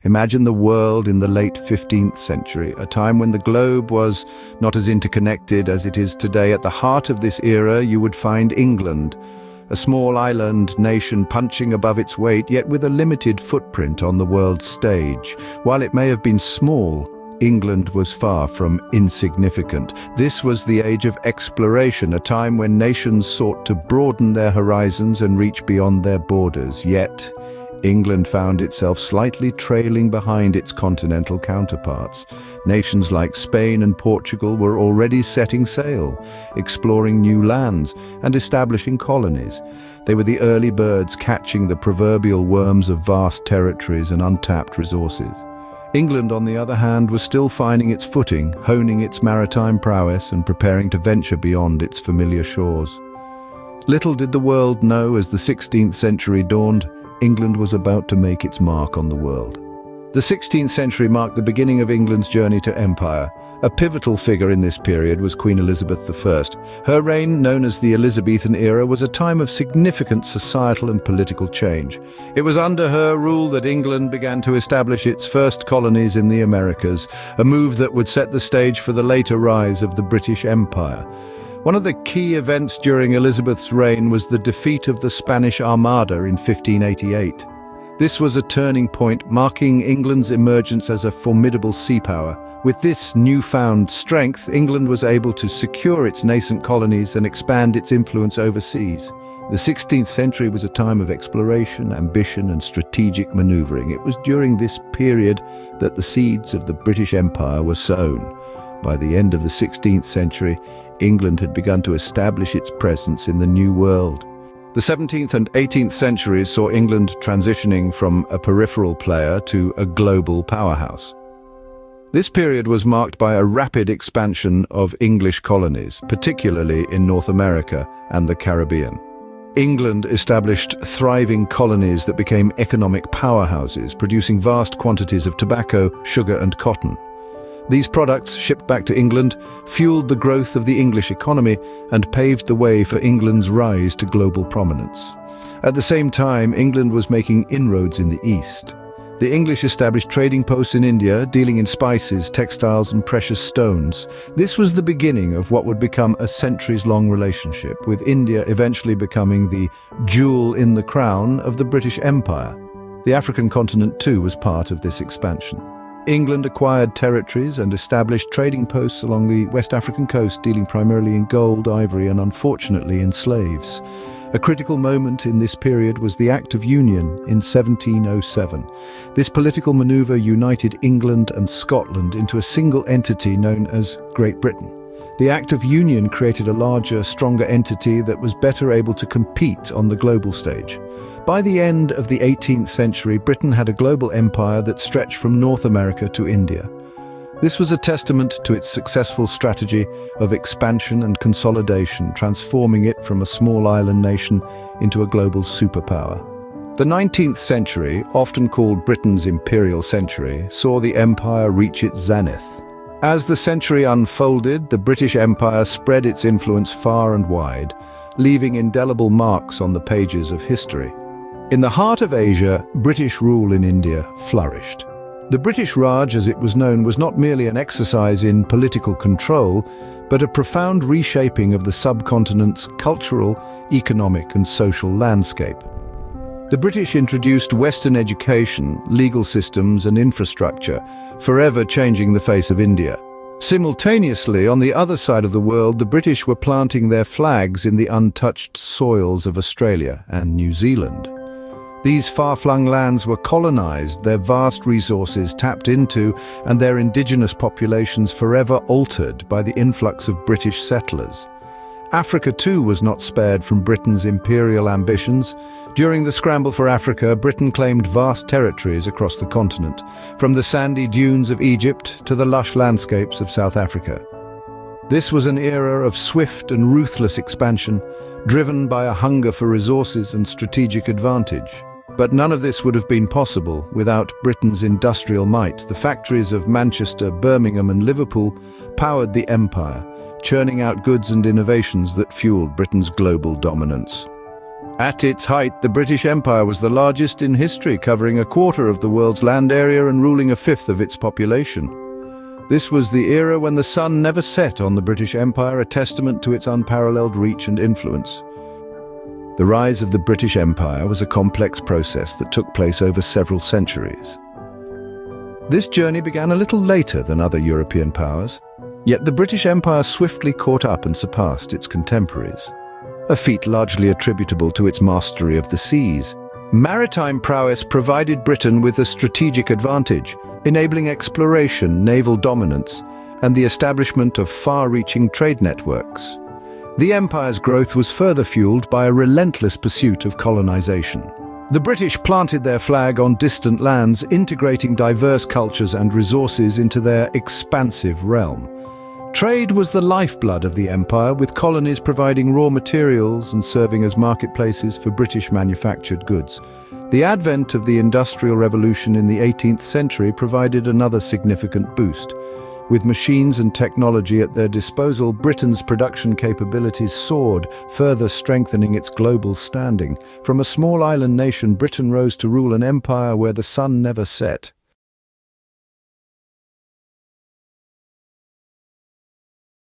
Imagine the world in the late 15th century, a time when the globe was not as interconnected as it is today. At the heart of this era, you would find England, a small island nation punching above its weight, yet with a limited footprint on the world stage. While it may have been small, England was far from insignificant. This was the age of exploration, a time when nations sought to broaden their horizons and reach beyond their borders. Yet, England found itself slightly trailing behind its continental counterparts. Nations like Spain and Portugal were already setting sail, exploring new lands and establishing colonies. They were the early birds catching the proverbial worms of vast territories and untapped resources. England, on the other hand, was still finding its footing, honing its maritime prowess and preparing to venture beyond its familiar shores. Little did the world know, as the 16th century dawned, England was about to make its mark on the world. The 16th century marked the beginning of England's journey to empire. A pivotal figure in this period was Queen Elizabeth I. Her reign, known as the Elizabethan era, was a time of significant societal and political change. It was under her rule that England began to establish its first colonies in the Americas, a move that would set the stage for the later rise of the British Empire. One of the key events during Elizabeth's reign was the defeat of the Spanish Armada in 1588. This was a turning point, marking England's emergence as a formidable sea power. With this newfound strength, England was able to secure its nascent colonies and expand its influence overseas. The 16th century was a time of exploration, ambition, and strategic maneuvering. It was during this period that the seeds of the British Empire were sown. By the end of the 16th century, England had begun to establish its presence in the New World. The 17th and 18th centuries saw England transitioning from a peripheral player to a global powerhouse. This period was marked by a rapid expansion of English colonies, particularly in North America and the Caribbean. England established thriving colonies that became economic powerhouses, producing vast quantities of tobacco, sugar, and cotton. These products, shipped back to England, fueled the growth of the English economy and paved the way for England's rise to global prominence. At the same time, England was making inroads in the East. The English established trading posts in India, dealing in spices, textiles, and precious stones. This was the beginning of what would become a centuries-long relationship, with India eventually becoming the jewel in the crown of the British Empire. The African continent, too, was part of this expansion. England acquired territories and established trading posts along the West African coast, dealing primarily in gold, ivory, and unfortunately in slaves. A critical moment in this period was the Act of Union in 1707. This political maneuver united England and Scotland into a single entity known as Great Britain. The Act of Union created a larger, stronger entity that was better able to compete on the global stage. By the end of the 18th century, Britain had a global empire that stretched from North America to India. This was a testament to its successful strategy of expansion and consolidation, transforming it from a small island nation into a global superpower. The 19th century, often called Britain's imperial century, saw the empire reach its zenith. As the century unfolded, the British Empire spread its influence far and wide, leaving indelible marks on the pages of history. In the heart of Asia, British rule in India flourished. The British Raj, as it was known, was not merely an exercise in political control, but a profound reshaping of the subcontinent's cultural, economic, and social landscape. The British introduced Western education, legal systems, and infrastructure, forever changing the face of India. Simultaneously, on the other side of the world, the British were planting their flags in the untouched soils of Australia and New Zealand. These far-flung lands were colonized, their vast resources tapped into, and their indigenous populations forever altered by the influx of British settlers. Africa, too, was not spared from Britain's imperial ambitions. During the scramble for Africa, Britain claimed vast territories across the continent, from the sandy dunes of Egypt to the lush landscapes of South Africa. This was an era of swift and ruthless expansion, driven by a hunger for resources and strategic advantage. But none of this would have been possible without Britain's industrial might. The factories of Manchester, Birmingham, and Liverpool powered the empire, churning out goods and innovations that fueled Britain's global dominance. At its height, the British Empire was the largest in history, covering a quarter of the world's land area and ruling a fifth of its population. This was the era when the sun never set on the British Empire, a testament to its unparalleled reach and influence. The rise of the British Empire was a complex process that took place over several centuries. This journey began a little later than other European powers, yet the British Empire swiftly caught up and surpassed its contemporaries, a feat largely attributable to its mastery of the seas. Maritime prowess provided Britain with a strategic advantage, enabling exploration, naval dominance, and the establishment of far-reaching trade networks. The empire's growth was further fueled by a relentless pursuit of colonization. The British planted their flag on distant lands, integrating diverse cultures and resources into their expansive realm. Trade was the lifeblood of the empire, with colonies providing raw materials and serving as marketplaces for British manufactured goods. The advent of the Industrial Revolution in the 18th century provided another significant boost. With machines and technology at their disposal, Britain's production capabilities soared, further strengthening its global standing. From a small island nation, Britain rose to rule an empire where the sun never set.